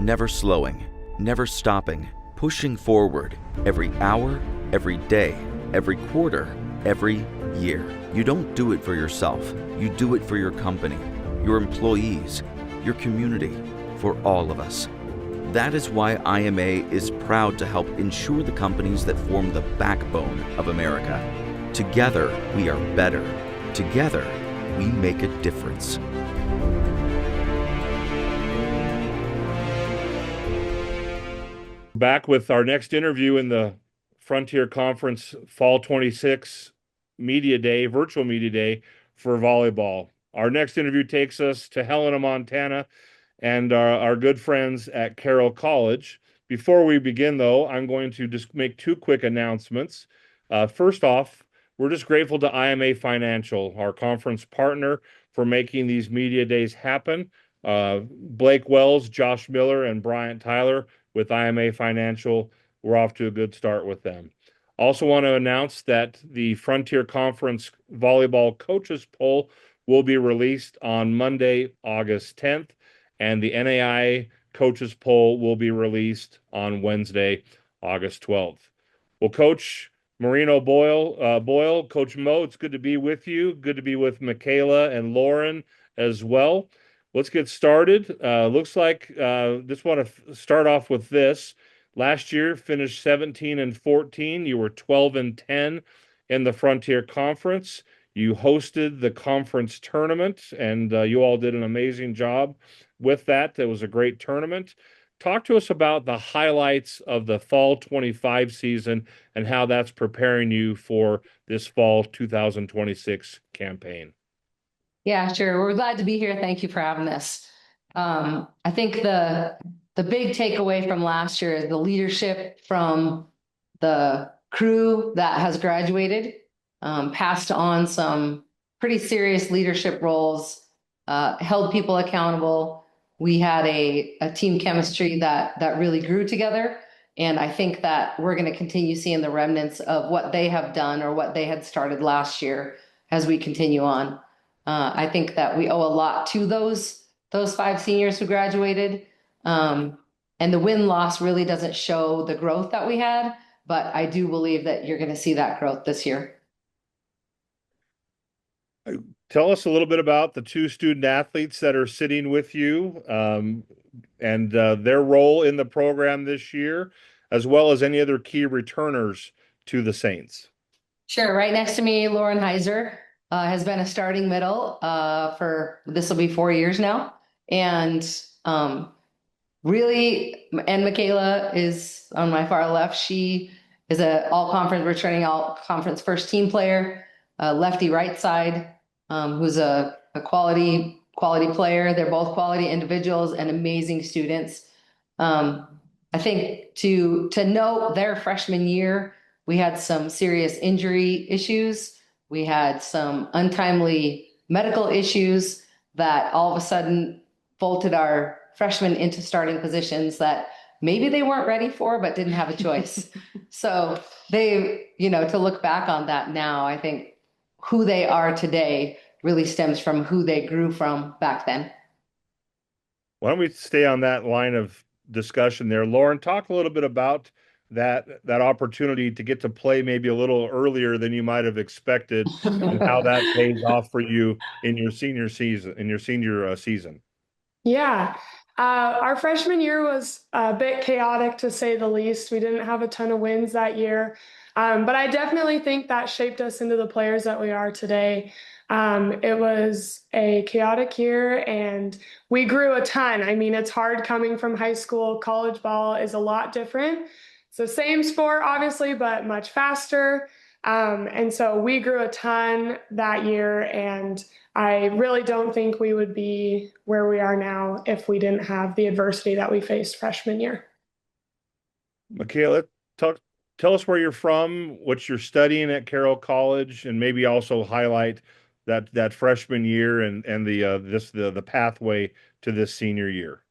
never slowing, never stopping, pushing forward every hour, every day, every quarter, every year. You don't do it for yourself. You do it for your company, your employees, your community, for all of us. That is why IMA is proud to help ensure the companies that form the backbone of America. Together, we are better. Together, we make a difference. Back with our next interview in the Frontier Conference Fall 26 Media Day, Virtual Media Day for volleyball. Our next interview takes us to Helena, Montana, and our good friends at Carroll College. Before we begin, though, I'm going to just make two quick announcements. First off, we're just grateful to IMA Financial, our conference partner, for making these media days happen. Blake Wells, Josh Miller, and Bryant Tyler with IMA Financial, we're off to a good start with them. Also want to announce that the Frontier Conference Volleyball Coaches Poll will be released on Monday, August 10th, and the NAI Coaches Poll will be released on Wednesday, August 12th. Well, Coach Marino Boyle, Coach Mo, it's good to be with you. Good to be with Michaela and Lauren as well. Let's get started. Looks like just want to start off with this. Last year, finished 17-14. You were 12-10 in the Frontier Conference. You hosted the conference tournament, and you all did an amazing job with that. It was a great tournament. Talk to us about the highlights of the Fall 25 season and how that's preparing you for this Fall 2026 campaign. Yeah, sure. We're glad to be here. Thank you for having us. I think the big takeaway from last year is the leadership from the crew that has graduated, passed on some pretty serious leadership roles, held people accountable. We had a team chemistry that really grew together. And I think that we're going to continue seeing the remnants of what they have done or what they had started last year as we continue on. I think that we owe a lot to those 5 seniors who graduated. And the win-loss really doesn't show the growth that we had, but I do believe that you're going to see that growth this year. Tell us a little bit about the 2 student athletes that are sitting with you and their role in the program this year, as well as any other key returners to the Saints. Sure. Right next to me, Lauren Heiser has been a starting middle for this will be 4 years now. And really, and Michaela is on my far left. She is returning all conference first team player, lefty right side, who's a quality player. They're both quality individuals and amazing students. I think to note their freshman year, we had some serious injury issues. We had some untimely medical issues that all of a sudden vaulted our freshmen into starting positions that maybe they weren't ready for, but didn't have a choice. So to look back on that now, I think who they are today really stems from who they grew from back then. Why don't we stay on that line of discussion there? Lauren, talk a little bit about that opportunity to get to play maybe a little earlier than you might have expected and how that pays off for you in your senior season. Yeah. Our freshman year was a bit chaotic, to say the least. We didn't have a ton of wins that year. But I definitely think that shaped us into the players that we are today. It was a chaotic year and we grew a ton. I mean, it's hard coming from high school. College ball is a lot different. It's the same sport, obviously, but much faster. And so we grew a ton that year, and I really don't think we would be where we are now if we didn't have the adversity that we faced freshman year. Michaela, tell us where you're from, what you're studying at Carroll College, and maybe also highlight that freshman year and the pathway to this senior year.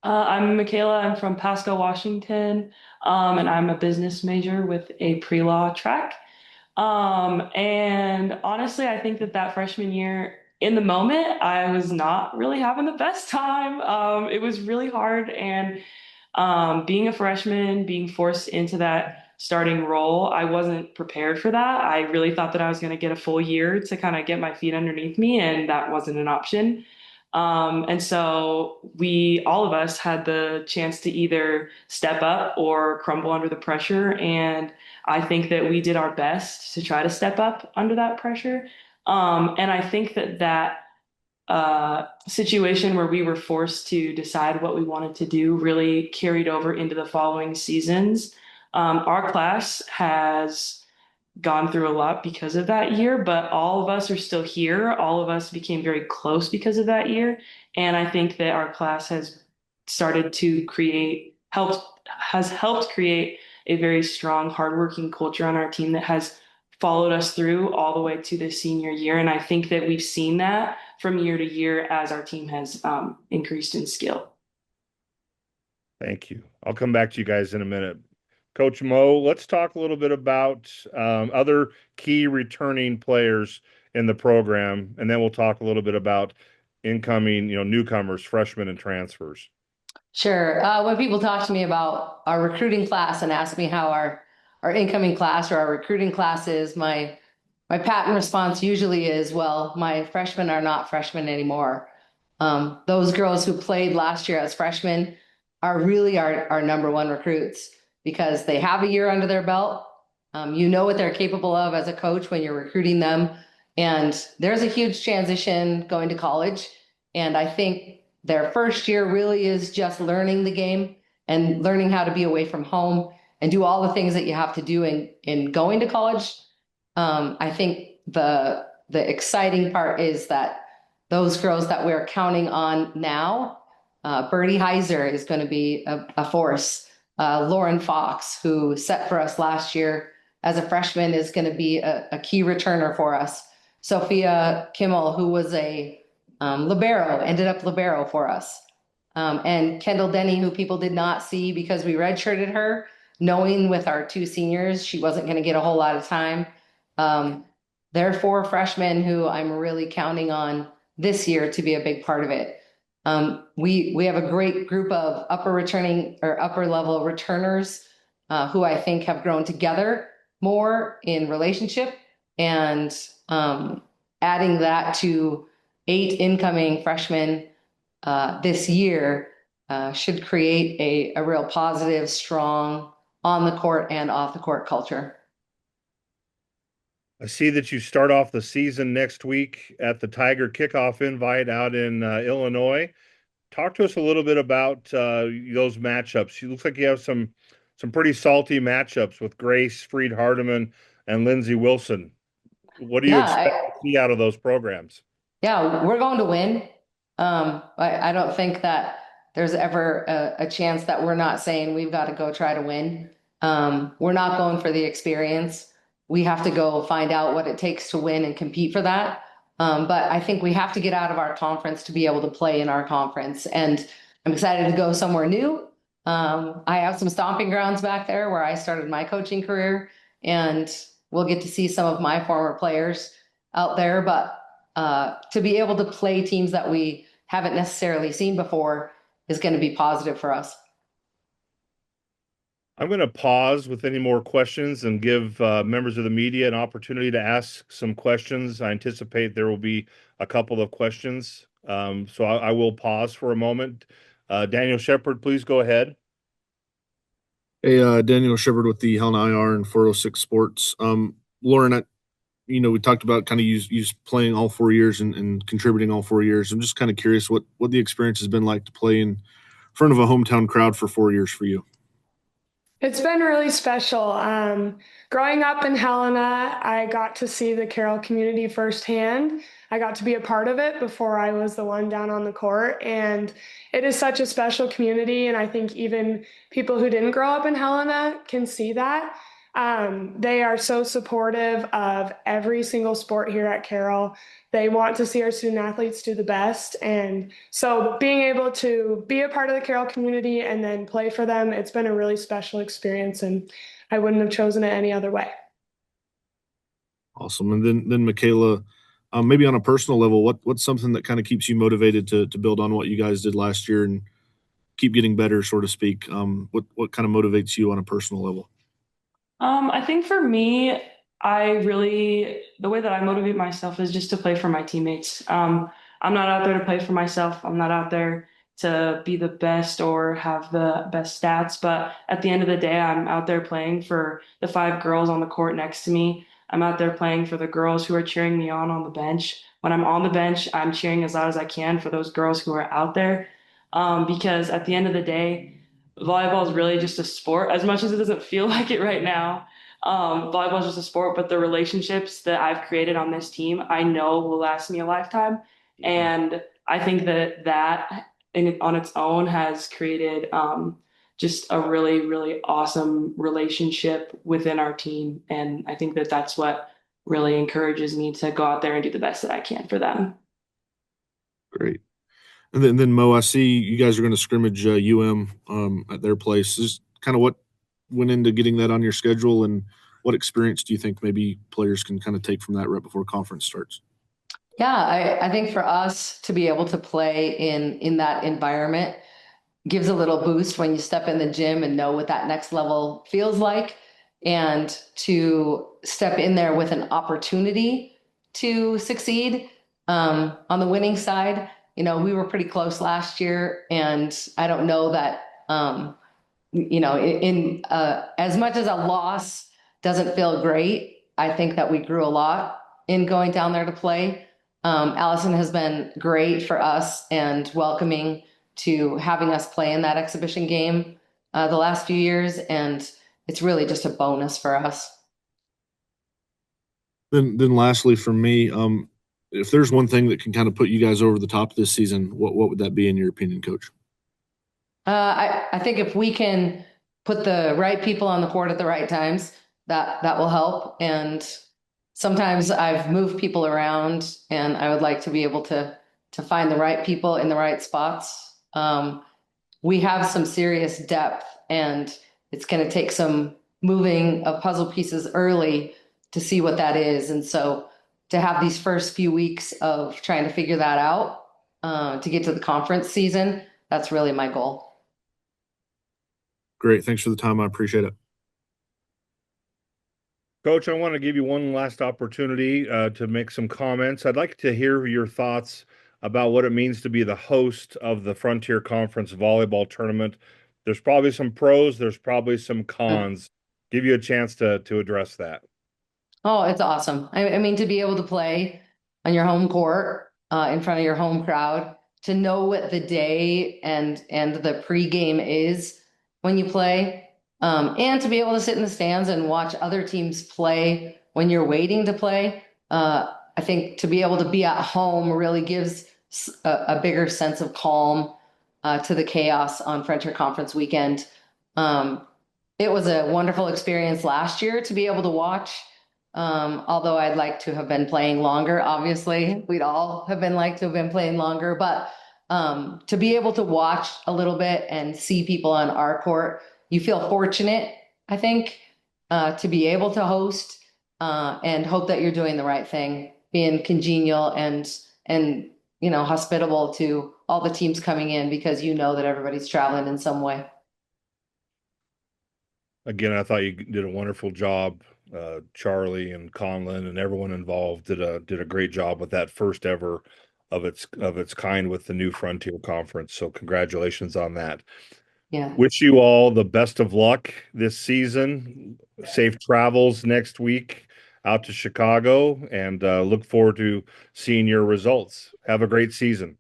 I'm Michaela. I'm from Pasco, Washington, and I'm a business major with a pre-law track. And honestly, I think that freshman year, in the moment, I was not really having the best time. It was really hard. And being a freshman, being forced into that starting role, I wasn't prepared for that. I really thought that I was going to get a full year to kind of get my feet underneath me, and that wasn't an option. And so all of us had the chance to either step up or crumble under the pressure. And I think that we did our best to try to step up under that pressure. And I think that situation where we were forced to decide what we wanted to do really carried over into the following seasons. Our class has gone through a lot because of that year, but all of us are still here. All of us became very close because of that year. And I think that our class has started to has helped create a very strong, hardworking culture on our team that has followed us through all the way to the senior year. And I think that we've seen that from year to year as our team has increased in skill. Thank you. I'll come back to you guys in a minute. Coach Mo, let's talk a little bit about other key returning players in the program, and then we'll talk a little bit about incoming, newcomers, freshmen, and transfers. Sure. When people talk to me about our recruiting class and ask me how our incoming class or our recruiting class is, my patent response usually is, well, my freshmen are not freshmen anymore. Those girls who played last year as freshmen are really our number one recruits because they have a year under their belt. You know what they're capable of as a coach when you're recruiting them. And there's a huge transition going to college. And I think their first year really is just learning the game and learning how to be away from home and do all the things that you have to do in going to college. I think the exciting part is that those girls that we're counting on now, Birdie Heiser is going to be a force. Lauren Fox, who set for us last year as a freshman, is going to be a key returner for us. Sophia Kimmel, who was a libero, ended up libero for us. And Kendall Denny, who people did not see because we redshirted her, knowing with our two seniors, she wasn't going to get a whole lot of time. There are 4 freshmen who I'm really counting on this year to be a big part of it. We have a great group of upper level returners who I think have grown together more in relationship, and adding that to 8 incoming freshmen this year should create a real positive, strong on the court and off the court culture. I see that you start off the season next week at the Tiger Kickoff Invite out in Illinois. Talk to us a little bit about those matchups. It looks like you have some pretty salty matchups with Grace Freed Hardeman and Lindsay Wilson. What do you expect to see out of those programs? Yeah, we're going to win. I don't think that there's ever a chance that we're not saying we've got to go try to win. We're not going for the experience. We have to go find out what it takes to win and compete for that. But I think we have to get out of our conference to be able to play in our conference. And I'm excited to go somewhere new. I have some stomping grounds back there where I started my coaching career, and we'll get to see some of my former players out there. But to be able to play teams that we haven't necessarily seen before is going to be positive for us. I'm going to pause with any more questions and give members of the media an opportunity to ask some questions. I anticipate there will be a couple of questions. So I will pause for a moment. Daniel Shepard, please go ahead. Hey, Daniel Shepard with the Helena IR and 406 Sports. Lauren, we talked about kind of you playing all 4 years and contributing all 4 years. I'm just kind of curious what the experience has been like to play in front of a hometown crowd for 4 years for you. It's been really special. Growing up in Helena, I got to see the Carroll community firsthand. I got to be a part of it before I was the one down on the court. And it is such a special community. And I think even people who didn't grow up in Helena can see that. They are so supportive of every single sport here at Carroll. They want to see our student athletes do the best. And so being able to be a part of the Carroll community and then play for them, it's been a really special experience, and I wouldn't have chosen it any other way. Awesome. And then Michaela, Maybe on a personal level, what's something that kind of keeps you motivated to build on what you guys did last year and keep getting better, so to speak? What kind of motivates you on a personal level? I think for me, the way that I motivate myself is just to play for my teammates. I'm not out there to play for myself. I'm not out there to be the best or have the best stats, but at the end of the day, I'm out there playing for the 5 girls on the court next to me. I'm out there playing for the girls who are cheering me on the bench. When I'm on the bench, I'm cheering as loud as I can for those girls who are out there. Because at the end of the day, volleyball is really just a sport, as much as it doesn't feel like it right now. Volleyball is just a sport, but the relationships that I've created on this team, I know will last me a lifetime. And I think on its own has created just a really, really awesome relationship within our team. And I think that that's what really encourages me to go out there and do the best that I can for them. Great. And then Mo, I see you guys are going to scrimmage at their place. Just kind of what went into getting that on your schedule, and what experience do you think maybe players can kind of take from that right before conference starts? Yeah, I think for us to be able to play in that environment gives a little boost when you step in the gym and know what that next level feels like, and to step in there with an opportunity to succeed on the winning side. We were pretty close last year, and I don't know that as much as a loss doesn't feel great, I think that we grew a lot in going down there to play. Allison has been great for us and welcoming to having us play in that exhibition game the last few years, and it's really just a bonus for us. Then lastly for me, if there's one thing that can kind of put you guys over the top this season, what would that be in your opinion, Coach? I think if we can put the right people on the court at the right times, that will help. And sometimes I've moved people around, and I would like to be able to find the right people in the right spots. We have some serious depth, and it's going to take some moving of puzzle pieces early to see what that is. And so to have these first few weeks of trying to figure that out to get to the conference season, that's really my goal. Great. Thanks for the time. I appreciate it. Coach, I want to give you one last opportunity to make some comments. I'd like to hear your thoughts about what it means to be the host of the Frontier Conference Volleyball Tournament. There's probably some pros, there's probably some cons. Give you a chance to address that. Oh, it's awesome. I mean, to be able to play on your home court in front of your home crowd, to know what the day and the pregame is when you play, and to be able to sit in the stands and watch other teams play when you're waiting to play. I think to be able to be at home really gives a bigger sense of calm to the chaos on Frontier Conference weekend. It was a wonderful experience last year to be able to watch. Although I'd like to have been playing longer, obviously we'd all have been like to have been playing longer, but to be able to watch a little bit and see people on our court, you feel fortunate, I think, to be able to host and hope that you're doing the right thing, being congenial and hospitable to all the teams coming in, because that everybody's traveling in some way. Again, I thought you did a wonderful job. Charlie and Conlon and everyone involved did a great job with that first ever of its kind with the new Frontier Conference. So congratulations on that. Yeah. Wish you all the best of luck this season. Safe travels next week out to Chicago, and look forward to seeing your results. Have a great season.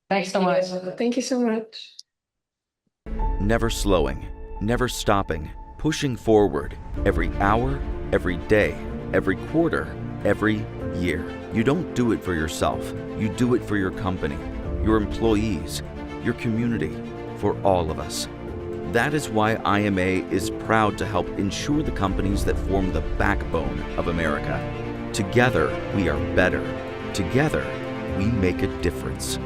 Thanks so much. Thank you so much. Never slowing, never stopping, pushing forward every hour, every day, every quarter, every year. You don't do it for yourself. You do it for your company, your employees, your community, for all of us. That is why IMA is proud to help ensure the companies that form the backbone of America. Together, we are better. Together, we make a difference.